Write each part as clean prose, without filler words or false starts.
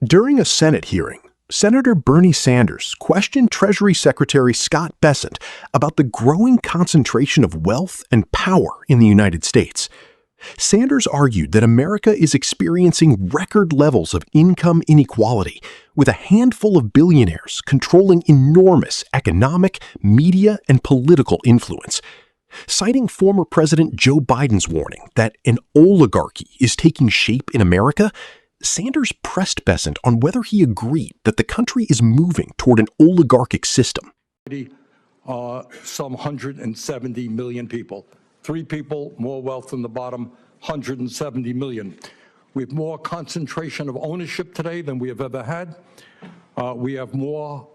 During a Senate hearing, Senator Bernie Sanders questioned Treasury Secretary Scott Bessent about the growing concentration of wealth and power in the United States. Sanders argued that America is experiencing record levels of income inequality, with a handful of billionaires controlling enormous economic, media, and political influence. Citing former President Joe Biden's warning that an oligarchy is taking shape in America, Sanders pressed Bessent on whether he agreed that the country is moving toward an oligarchic system. Some 170 million people. 3 people, more wealth than the bottom, 170 million. We have more concentration of ownership today than we have ever had. We have more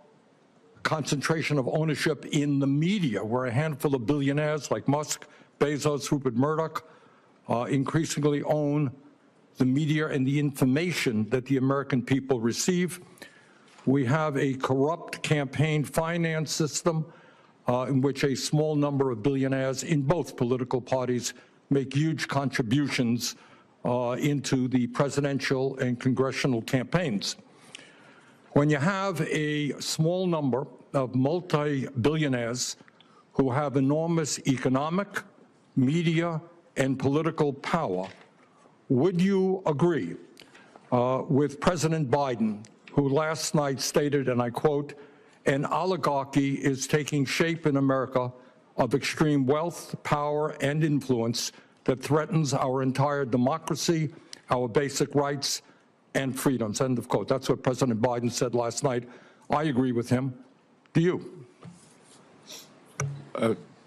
concentration of ownership in the media, where a handful of billionaires like Musk, Bezos, Rupert Murdoch increasingly own the media and the information that the American people receive. We have a corrupt campaign finance system in which a small number of billionaires in both political parties make huge contributions into the presidential and congressional campaigns. When you have a small number of multi-billionaires who have enormous economic, media, and political power, would you agree with President Biden, who last night stated, and I quote, "An oligarchy is taking shape in America of extreme wealth, power, and influence that threatens our entire democracy, our basic rights, and freedoms," end of quote. That's what President Biden said last night. I agree with him. Do you?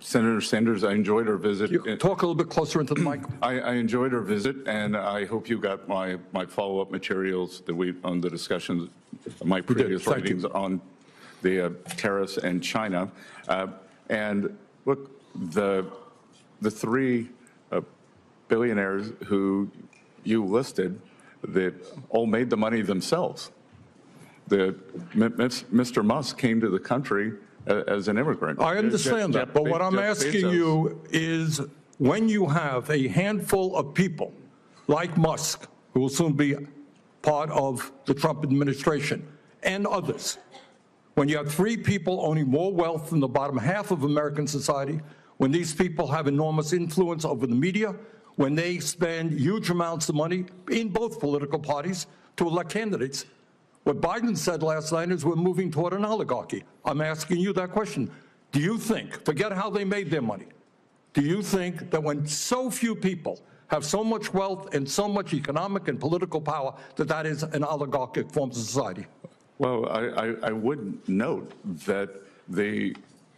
Senator Sanders, I enjoyed our visit. You talk a little bit closer into the mic. I enjoyed our visit, and I hope you got my follow-up materials that on the discussions, my previous writings on the tariffs and China. And look, the 3 billionaires who you listed that all made the money themselves. Mr. Musk came to the country as an immigrant. I understand that, but what I'm asking you is, when you have a handful of people like Musk, who will soon be part of the Trump administration, and others, when you have 3 people owning more wealth than the bottom half of American society, when these people have enormous influence over the media, when they spend huge amounts of money in both political parties to elect candidates, what Biden said last night is we're moving toward an oligarchy. I'm asking you that question. Do you think, forget how they made their money, do you think that when so few people have so much wealth and so much economic and political power, that that is an oligarchic form of society? Well, I would note that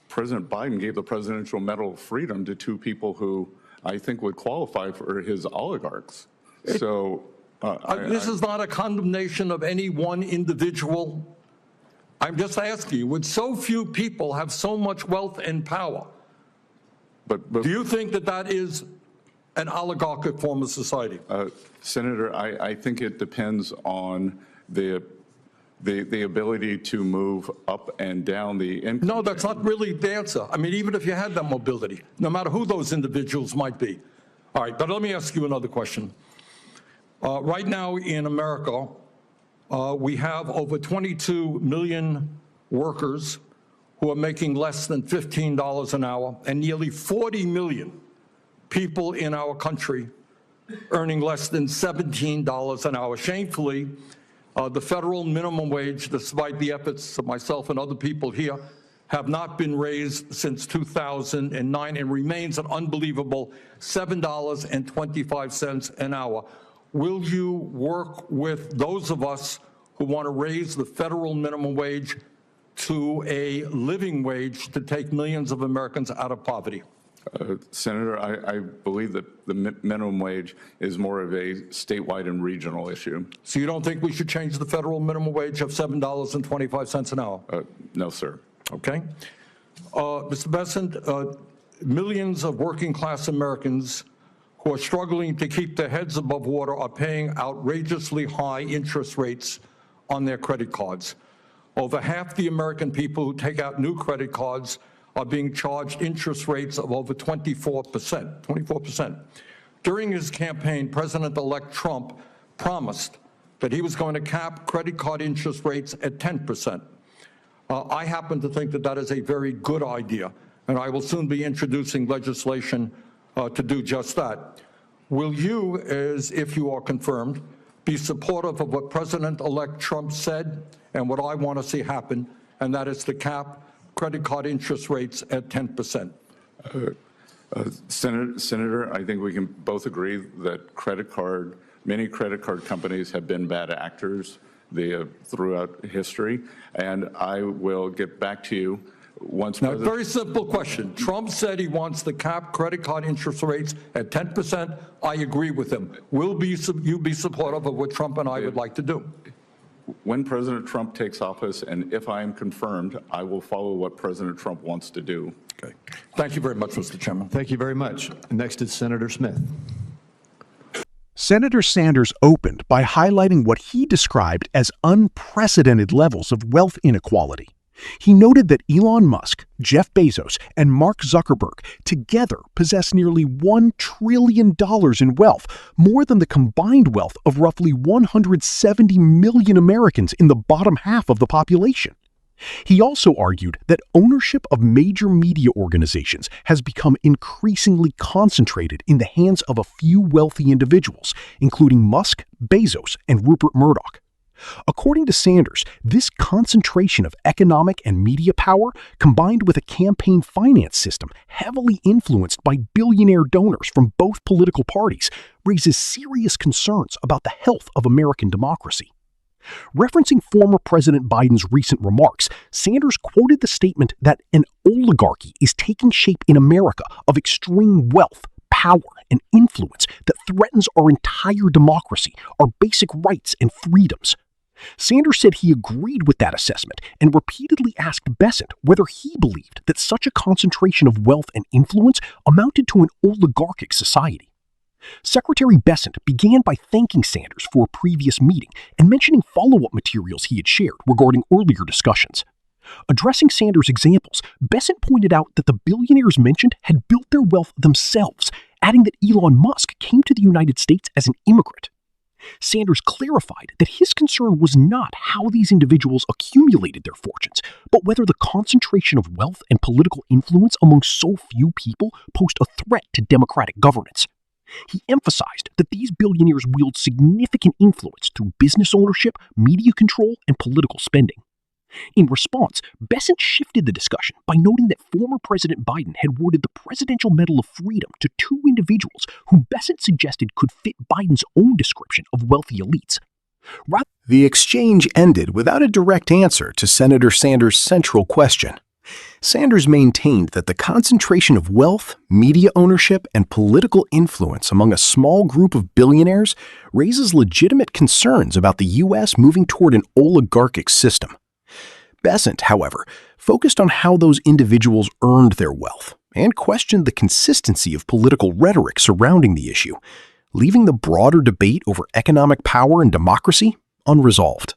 President Biden gave the Presidential Medal of Freedom to 2 people who I think would qualify for his oligarchs. This is not a condemnation of any one individual. I'm just asking you, would so few people have so much wealth and power? But do you think that that is an oligarchic form of society? Senator, I think it depends on the ability to move up and down the income. No, that's not really the answer. I mean, even if you had that mobility, no matter who those individuals might be. All right, but let me ask you another question. Right now in America, we have over 22 million workers who are making less than $15 an hour, and nearly 40 million people in our country earning less than $17 an hour. Shamefully, the federal minimum wage, despite the efforts of myself and other people here, have not been raised since 2009 and remains an unbelievable $7.25 an hour. Will you work with those of us who want to raise the federal minimum wage to a living wage to take millions of Americans out of poverty? Senator, I believe that the minimum wage is more of a statewide and regional issue. So you don't think we should change the federal minimum wage of $7.25 an hour? No, sir. Okay. Mr. Bessent, millions of working class Americans who are struggling to keep their heads above water are paying outrageously high interest rates on their credit cards. Over half the American people who take out new credit cards are being charged interest rates of over 24%. During his campaign, President-elect Trump promised that he was going to cap credit card interest rates at 10%. I happen to think that that is a very good idea, and I will soon be introducing legislation to do just that. Will you, as if you are confirmed, be supportive of what President-elect Trump said and what I want to see happen, and that is to cap credit card interest rates at 10%? Senator, I think we can both agree that many credit card companies have been bad actors throughout history, and I will get back to you once. Now, very simple question. Trump said he wants to cap credit card interest rates at 10%. I agree with him. Will you be supportive of what Trump and I would like to do? When President Trump takes office, and if I am confirmed, I will follow what President Trump wants to do. Okay. Thank you very much, Mr. Chairman. Thank you very much. Next is Senator Smith. Senator Sanders opened by highlighting what he described as unprecedented levels of wealth inequality. He noted that Elon Musk, Jeff Bezos, and Mark Zuckerberg together possess nearly $1 trillion in wealth, more than the combined wealth of roughly 170 million Americans in the bottom half of the population. He also argued that ownership of major media organizations has become increasingly concentrated in the hands of a few wealthy individuals, including Musk, Bezos, and Rupert Murdoch. According to Sanders, this concentration of economic and media power, combined with a campaign finance system heavily influenced by billionaire donors from both political parties, raises serious concerns about the health of American democracy. Referencing former President Biden's recent remarks, Sanders quoted the statement that an oligarchy is taking shape in America of extreme wealth, power, and influence that threatens our entire democracy, our basic rights and freedoms. Sanders said he agreed with that assessment and repeatedly asked Bessent whether he believed that such a concentration of wealth and influence amounted to an oligarchic society. Secretary Bessent began by thanking Sanders for a previous meeting and mentioning follow-up materials he had shared regarding earlier discussions. Addressing Sanders' examples, Bessent pointed out that the billionaires mentioned had built their wealth themselves, adding that Elon Musk came to the United States as an immigrant. Sanders clarified that his concern was not how these individuals accumulated their fortunes, but whether the concentration of wealth and political influence among so few people posed a threat to democratic governance. He emphasized that these billionaires wield significant influence through business ownership, media control, and political spending. In response, Bessent shifted the discussion by noting that former President Biden had awarded the Presidential Medal of Freedom to two individuals whom Bessent suggested could fit Biden's own description of wealthy elites. The exchange ended without a direct answer to Senator Sanders' central question. Sanders maintained that the concentration of wealth, media ownership, and political influence among a small group of billionaires raises legitimate concerns about the U.S. moving toward an oligarchic system. Bessent, however, focused on how those individuals earned their wealth and questioned the consistency of political rhetoric surrounding the issue, leaving the broader debate over economic power and democracy unresolved.